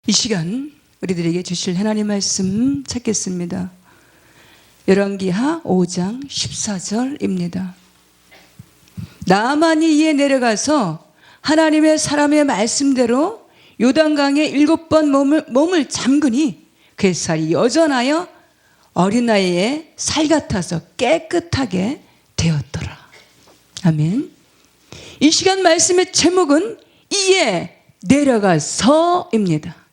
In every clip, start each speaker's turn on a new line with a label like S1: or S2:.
S1: 이 시간 우리들에게 주실 하나님 말씀 찾겠습니다. 열왕기하 5장 14절입니다. 나아만이 이에 내려가서 하나님의 사람의 말씀대로 요단강에 7번 몸을 잠그니 그 살이 여전하여 어린 나이에 살 같아서 깨끗하게 되었더라. 아멘. 이 시간 말씀의 제목은 이에 내려가서입니다.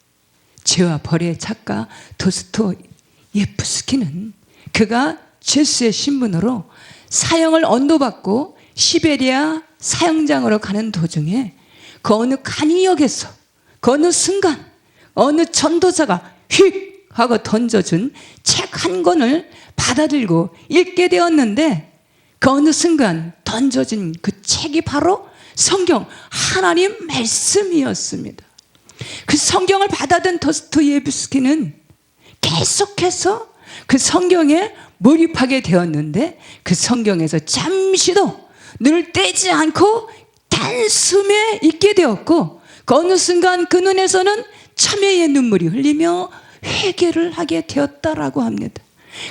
S1: 죄와 벌의 작가 도스토예프스키는 그가 죄수의 신분으로 사형을 언도받고 시베리아 사형장으로 가는 도중에 그 어느 간이역에서 그 어느 순간 어느 전도자가 휙 하고 던져준 책 한 권을 받아들고 읽게 되었는데 그 어느 순간 던져진 그 책이 바로 성경 하나님 말씀이었습니다. 그 성경을 받아든 도스토예프스키는 계속해서 그 성경에 몰입하게 되었는데 그 성경에서 잠시도 눈을 떼지 않고 단숨에 있게 되었고 그 어느 순간 그 눈에서는 참회의 눈물이 흘리며 회개를 하게 되었다라고 합니다.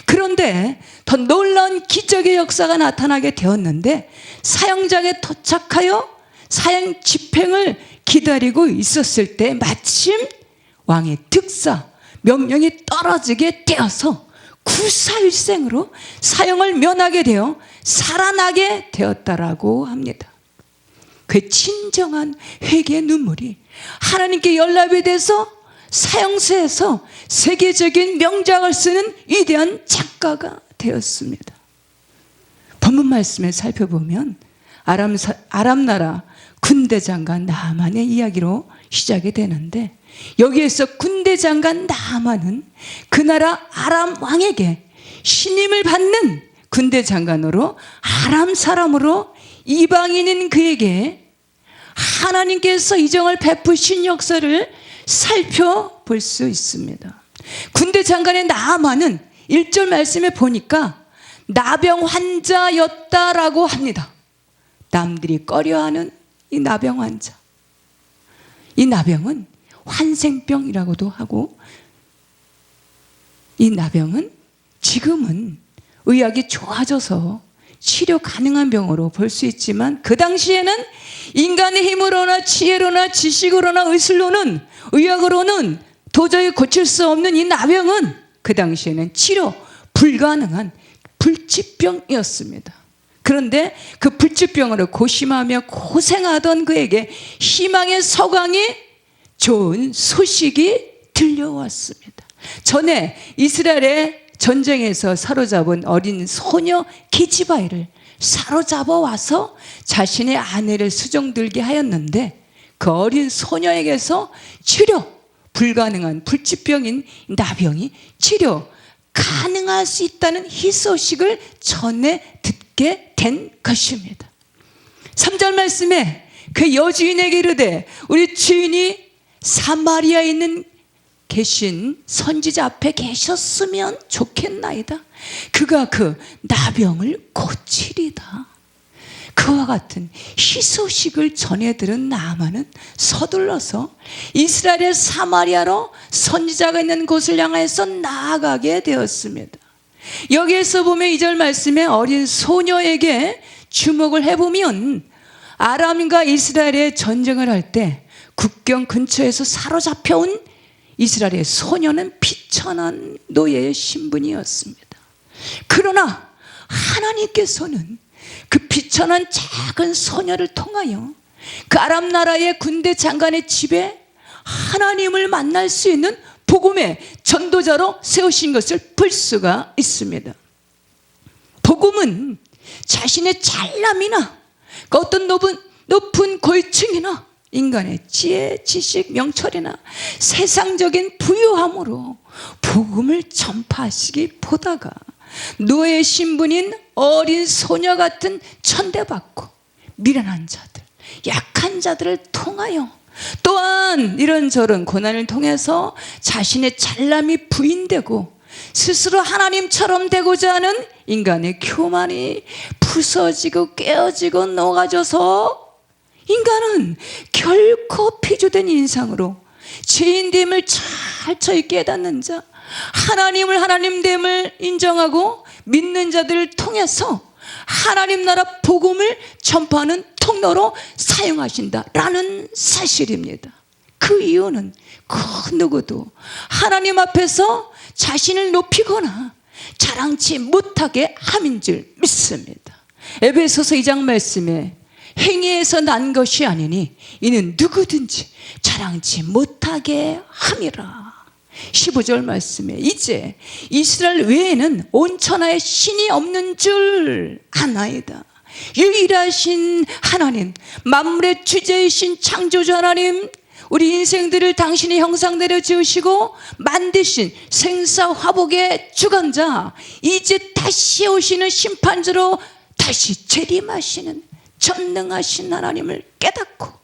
S1: 그런데 더 놀라운 기적의 역사가 나타나게 되었는데 사형장에 도착하여 사형 집행을 기다리고 있었을 때 마침 왕의 특사 명령이 떨어지게 되어서 구사일생으로 사형을 면하게 되어 살아나게 되었다라고 합니다. 그 진정한 회개의 눈물이 하나님께 연락이 돼서 사형소에서 세계적인 명작을 쓰는 위대한 작가가 되었습니다. 본문 말씀을 살펴보면 아람 나라 군대 장관 나아만의 이야기로 시작이 되는데 여기에서 군대 장관 나아만은 그 나라 아람 왕에게 신임을 받는 군대 장관으로 아람 사람으로 이방인인 그에게 하나님께서 이정을 베푸신 역사를 살펴볼 수 있습니다. 군대 장관의 나아만은 1절 말씀에 보니까 나병 환자였다라고 합니다. 남들이 꺼려하는 이 나병 환자. 이 나병은 환생병이라고도 하고 이 나병은 지금은 의학이 좋아져서 치료 가능한 병으로 볼 수 있지만 그 당시에는 인간의 힘으로나 지혜로나 지식으로나 의술로는 의학으로는 도저히 고칠 수 없는 이 나병은 그 당시에는 치료 불가능한 불치병이었습니다. 그런데 그 불치병으로 고심하며 고생하던 그에게 희망의 서광이 좋은 소식이 들려왔습니다. 전에 이스라엘의 전쟁에서 사로잡은 어린 소녀 기지바이를 사로잡아 와서 자신의 아내를 수종들게 하였는데 그 어린 소녀에게서 치료 불가능한 불치병인 나병이 치료 가능할 수 있다는 희소식을 전해 듣게 된 것입니다. 3절 말씀에 그 여주인에게 이르되 우리 주인이 사마리아에 있는 계신 선지자 앞에 계셨으면 좋겠나이다. 그가 그 나병을 고치리다. 그와 같은 희소식을 전해 들은 나아만은 서둘러서 이스라엘의 사마리아로 선지자가 있는 곳을 향해서 나아가게 되었습니다. 여기에서 보면 2절 말씀에 어린 소녀에게 주목을 해보면 아람과 이스라엘의 전쟁을 할 때 국경 근처에서 사로잡혀온 이스라엘의 소녀는 비천한 노예의 신분이었습니다. 그러나 하나님께서는 그 비천한 작은 소녀를 통하여 그 아람 나라의 군대 장관의 집에 하나님을 만날 수 있는 복음의 전도자로 세우신 것을 볼 수가 있습니다. 복음은 자신의 잘남이나 그 어떤 높은 고위층이나 인간의 지혜, 지식, 명철이나 세상적인 부유함으로 복음을 전파하시기 보다가 노예 신분인 어린 소녀 같은 천대받고 미련한 자들, 약한 자들을 통하여 또한 이런저런 고난을 통해서 자신의 잘남이 부인되고 스스로 하나님처럼 되고자 하는 인간의 교만이 부서지고 깨어지고 녹아져서 인간은 결코 피조된 인상으로 죄인됨을 철저히 깨닫는 자, 하나님을 하나님됨을 인정하고 믿는 자들을 통해서 하나님 나라 복음을 전파하는 통로로 사용하신다라는 사실입니다. 그 이유는 그 누구도 하나님 앞에서 자신을 높이거나 자랑치 못하게 함인 줄 믿습니다. 에베소서 2장 말씀에 행위에서 난 것이 아니니 이는 누구든지 자랑치 못하게 함이라. 15절 말씀에 이제 이스라엘 외에는 온 천하에 신이 없는 줄 아나이다. 유일하신 하나님, 만물의 주제이신 창조주 하나님, 우리 인생들을 당신의 형상대로 지으시고 만드신 생사화복의 주관자, 이제 다시 오시는 심판자로 다시 재림하시는 전능하신 하나님을 깨닫고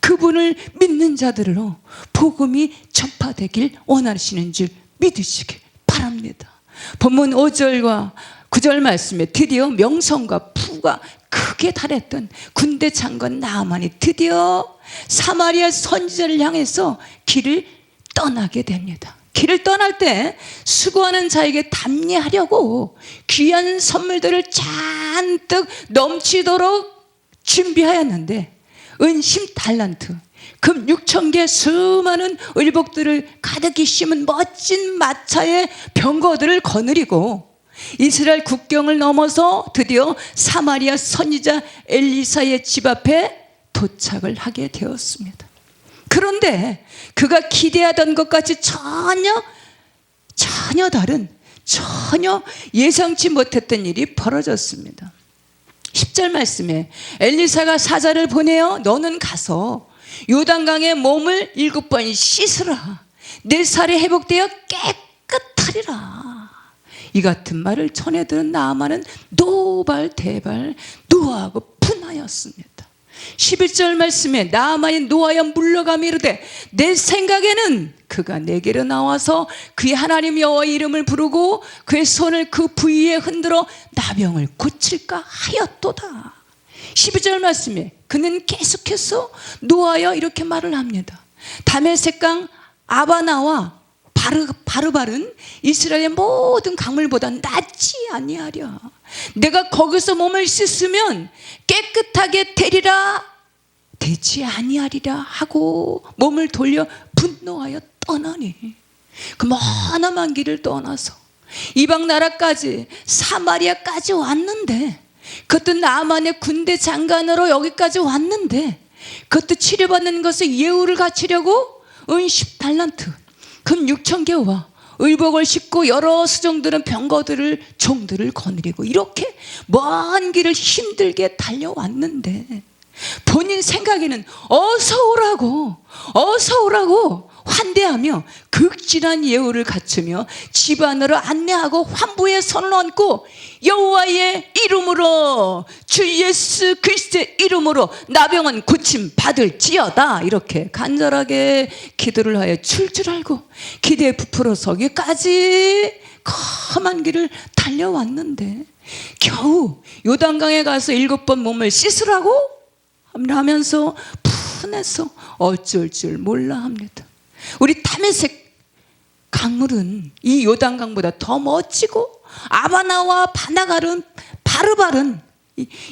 S1: 그분을 믿는 자들로 복음이 전파되길 원하시는 줄 믿으시길 바랍니다. 본문 5절과 9절 말씀에 드디어 명성과 부가 크게 달했던 군대 장관 나아만이 드디어 사마리아 선지자를 향해서 길을 떠나게 됩니다. 길을 떠날 때 수고하는 자에게 답례하려고 귀한 선물들을 잔뜩 넘치도록 준비하였는데 은 10달란트, 금 6,000개 수많은 의복들을 가득히 심은 멋진 마차의 병거들을 거느리고 이스라엘 국경을 넘어서 드디어 사마리아 선지자 엘리사의 집 앞에 도착을 하게 되었습니다. 그런데 그가 기대하던 것 같이 전혀 다른, 전혀 예상치 못했던 일이 벌어졌습니다. 10절 말씀에 엘리사가 사자를 보내어 너는 가서 요단강에 몸을 7번 씻으라. 내 살이 회복되어 깨끗하리라. 이 같은 말을 전해 들은 나아만은 노발대발 노하고 분하였습니다. 11절 말씀에 나아만이 노하여 물러가며 이르되 내 생각에는 그가 내게로 나와서 그의 하나님 여호와의 이름을 부르고 그의 손을 그 부위에 흔들어 나병을 고칠까 하였도다. 12절 말씀에 그는 계속해서 노하여 이렇게 말을 합니다. 다메섹강 아바나와 바르바른 이스라엘의 모든 강물보다 낫지 아니하랴. 내가 거기서 몸을 씻으면 깨끗하게 되리라 되지 아니하리라 하고 몸을 돌려 분노하여 떠나니 그 머나먼 길을 떠나서 이방 나라까지 사마리아까지 왔는데, 그것도 나아만의 군대 장관으로 여기까지 왔는데, 그것도 치료받는 것을 예우를 갖추려고 은 10달란트 금 6,000개와 의복을 싣고 여러 수종들은 병거들을 종들을 거느리고 이렇게 먼 길을 힘들게 달려왔는데 본인 생각에는 어서 오라고 환대하며 극진한 예우를 갖추며 집 안으로 안내하고 환부의 손을 얹고 여호와의 이름으로 주 예수 그리스도의 이름으로 나병은 고침 받을지어다 이렇게 간절하게 기도를 하여 줄 알고 기대에 부풀어 서기까지 험한 길을 달려왔는데 겨우 요단강에 가서 7번 몸을 씻으라고 하면서 분해서 어쩔 줄 몰라 합니다. 우리 다메섹 강물은 이 요단강보다 더 멋지고 아바나와 바르바른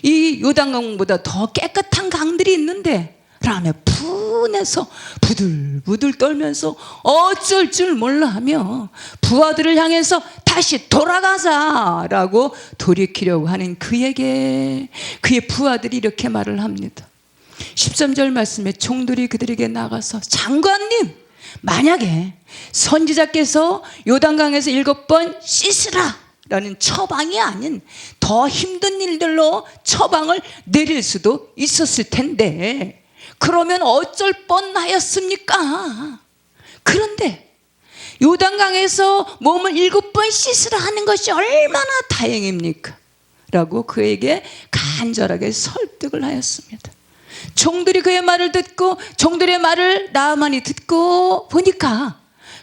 S1: 이 요단강보다 더 깨끗한 강들이 있는데 라며 분해서 부들부들 떨면서 어쩔 줄 몰라 하며 부하들을 향해서 다시 돌아가자라고 돌이키려고 하는 그에게 그의 부하들이 이렇게 말을 합니다. 13절 말씀에 종들이 그들에게 나가서 장관님, 만약에 선지자께서 요단강에서 7번 씻으라 라는 처방이 아닌 더 힘든 일들로 처방을 내릴 수도 있었을 텐데 그러면 어쩔 뻔하였습니까? 그런데 요단강에서 몸을 7번 씻으라 하는 것이 얼마나 다행입니까? 라고 그에게 간절하게 설득을 하였습니다. 종들이 그의 말을 듣고 종들의 말을 나아만이 듣고 보니까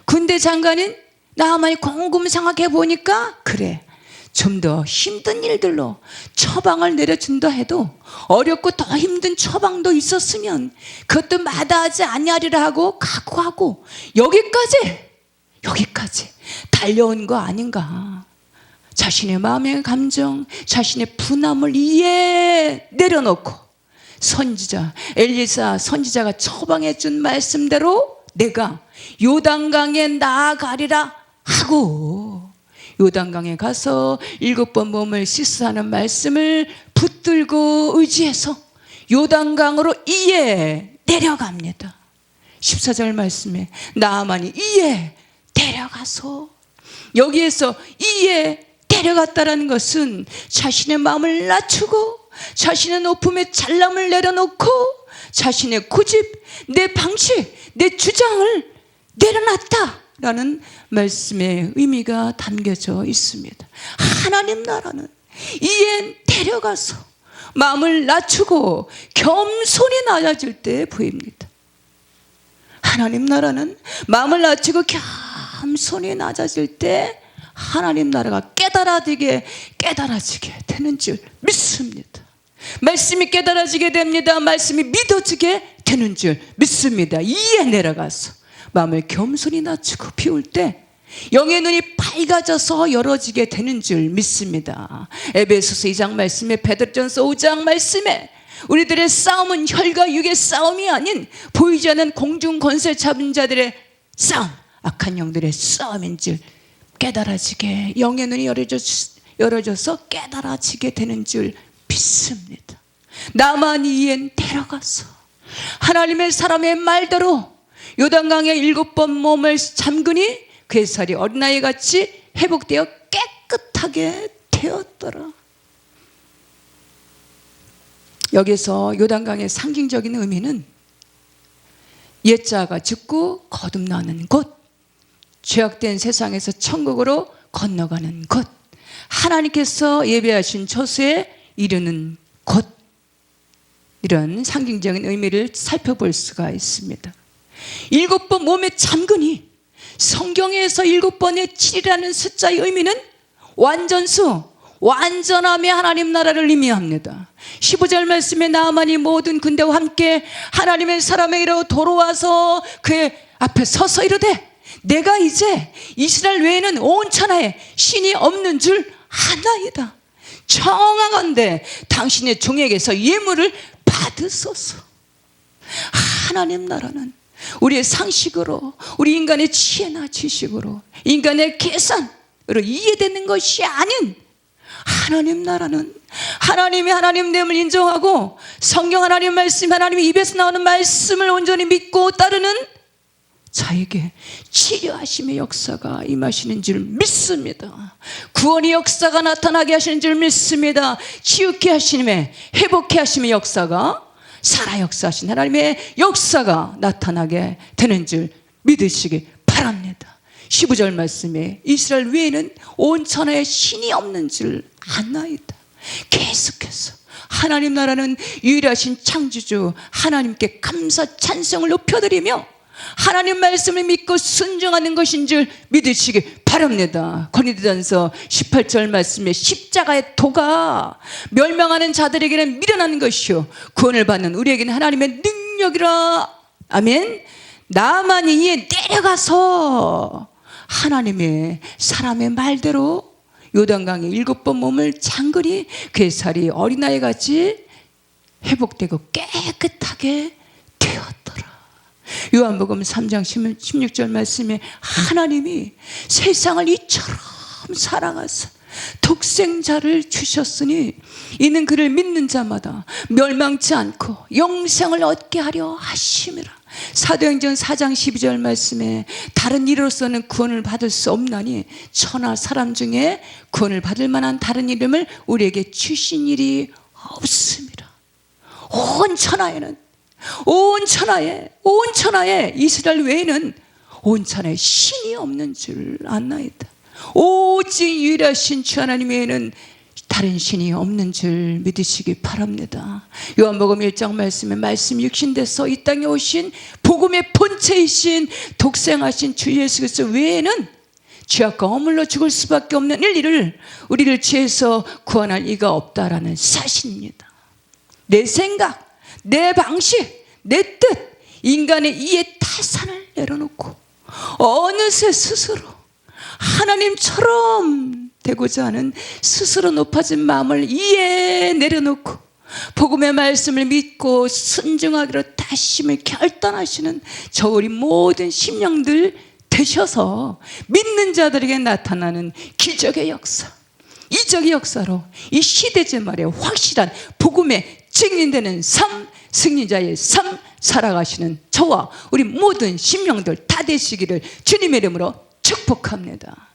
S1: 군대 장관인 나아만이 곰곰 생각해 보니까 그래, 좀 더 힘든 일들로 처방을 내려준다 해도 어렵고 더 힘든 처방도 있었으면 그것도 마다하지 아니하리라 하고 각오하고 여기까지 달려온 거 아닌가. 자신의 마음의 감정, 자신의 분함을 이에 내려놓고 선지자 엘리사 선지자가 처방해 준 말씀대로 내가 요단강에 나아가리라 하고 요단강에 가서 7번 몸을 씻으라는 말씀을 붙들고 의지해서 요단강으로 이에 내려갑니다. 14절 말씀에 나아만이 이에 데려가서, 여기에서 이에 데려갔다라는 것은 자신의 마음을 낮추고 자신의 높음에 잘남을 내려놓고 자신의 고집, 내 방식, 내 주장을 내려놨다라는 말씀의 의미가 담겨져 있습니다. 하나님 나라는 이에 데려가서 마음을 낮추고 겸손히 낮아질 때 보입니다. 하나님 나라는 마음을 낮추고 겸손히 낮아질 때 하나님 나라가 깨달아지게 되는 줄 믿습니다. 말씀이 깨달아지게 됩니다. 말씀이 믿어지게 되는 줄 믿습니다. 이에 내려가서 마음을 겸손히 낮추고 비울 때 영의 눈이 밝아져서 열어지게 되는 줄 믿습니다. 에베소서 2장 말씀에, 베드로전서 5장 말씀에 우리들의 싸움은 혈과 육의 싸움이 아닌 보이지 않는 공중 권세 잡은 자들의 싸움, 악한 영들의 싸움인 줄 깨달아지게, 영의 눈이 열어져서 깨달아지게 되는 줄 믿습니다. 나만 이엔 데려가서 하나님의 사람의 말대로 요단강에 7번 몸을 잠그니 그 살이 어린아이같이 회복되어 깨끗하게 되었더라. 여기서 요단강의 상징적인 의미는 옛자가 죽고 거듭나는 곳, 죄악된 세상에서 천국으로 건너가는 곳, 하나님께서 예배하신 처소에 이르는 곳, 이런 상징적인 의미를 살펴볼 수가 있습니다. 7번 몸에 잠그니, 성경에서 7번의 7이라는 숫자의 의미는 완전수, 완전함의 하나님 나라를 의미합니다. 15절 말씀에 나아만이 모든 군대와 함께 하나님의 사람에게로 돌아와서 그의 앞에 서서 이르되 내가 이제 이스라엘 외에는 온 천하에 신이 없는 줄 아나이다. 청하건대 당신의 종에게서 예물을 받으소서. 하나님 나라는 우리의 상식으로, 우리 인간의 지혜나 지식으로, 인간의 계산으로 이해되는 것이 아닌 하나님 나라는 하나님의 하나님됨을 인정하고 성경 하나님 말씀, 하나님의 입에서 나오는 말씀을 온전히 믿고 따르는 자에게 치료하심의 역사가 임하시는 줄 믿습니다. 구원의 역사가 나타나게 하시는 줄 믿습니다. 치유케 하심의, 회복케 하심의 역사가, 살아 역사하신 하나님의 역사가 나타나게 되는 줄 믿으시기 바랍니다. 15절 말씀에 이스라엘 외에는 온 천하에 신이 없는 줄 아나이다. 계속해서 하나님 나라는 유일하신 창조주 하나님께 감사 찬송을 높여드리며 하나님 말씀을 믿고 순종하는 것인 줄 믿으시기 바랍니다. 고린도전서 18절 말씀에 십자가의 도가 멸망하는 자들에게는 미련한 것이요 구원을 받는 우리에게는 하나님의 능력이라. 아멘. 나만이 이에 내려가서 하나님의 사람의 말대로 요단강에 7번 몸을 잠그니 그의 살이 어린아이같이 회복되고 깨끗하게 되었더라. 요한복음 3장 16절 말씀에 하나님이 세상을 이처럼 사랑하사 독생자를 주셨으니 이는 그를 믿는 자마다 멸망치 않고 영생을 얻게 하려 하심이라. 사도행전 4장 12절 말씀에 다른 이로서는 구원을 받을 수 없나니 천하 사람 중에 구원을 받을 만한 다른 이름을 우리에게 주신 일이 없습니다. 온 천하에 이스라엘 외에는 온 천하에 신이 없는 줄 아나이다. 오직 유일하신 주 하나님 외에는 다른 신이 없는 줄 믿으시기 바랍니다. 요한복음 1장 말씀에 말씀 육신돼서 이 땅에 오신 복음의 본체이신 독생하신 주 예수 그리스도 외에는 죄악과 허물로 죽을 수밖에 없는 일을 우리를 죄에서 구원할 이가 없다라는 사실입니다. 내 생각, 내 방식, 내 뜻, 인간의 이해 타산을 내려놓고 어느새 스스로 하나님처럼 되고자 하는 스스로 높아진 마음을 이에 내려놓고 복음의 말씀을 믿고 순종하기로 다짐을 결단하시는 저 우리 모든 심령들 되셔서 믿는 자들에게 나타나는 기적의 역사, 이적의 역사로 이 시대제말에 확실한 복음에 증인되는 삶, 승리자의 삶 살아가시는 저와 우리 모든 심령들 다 되시기를 주님의 이름으로 축복합니다.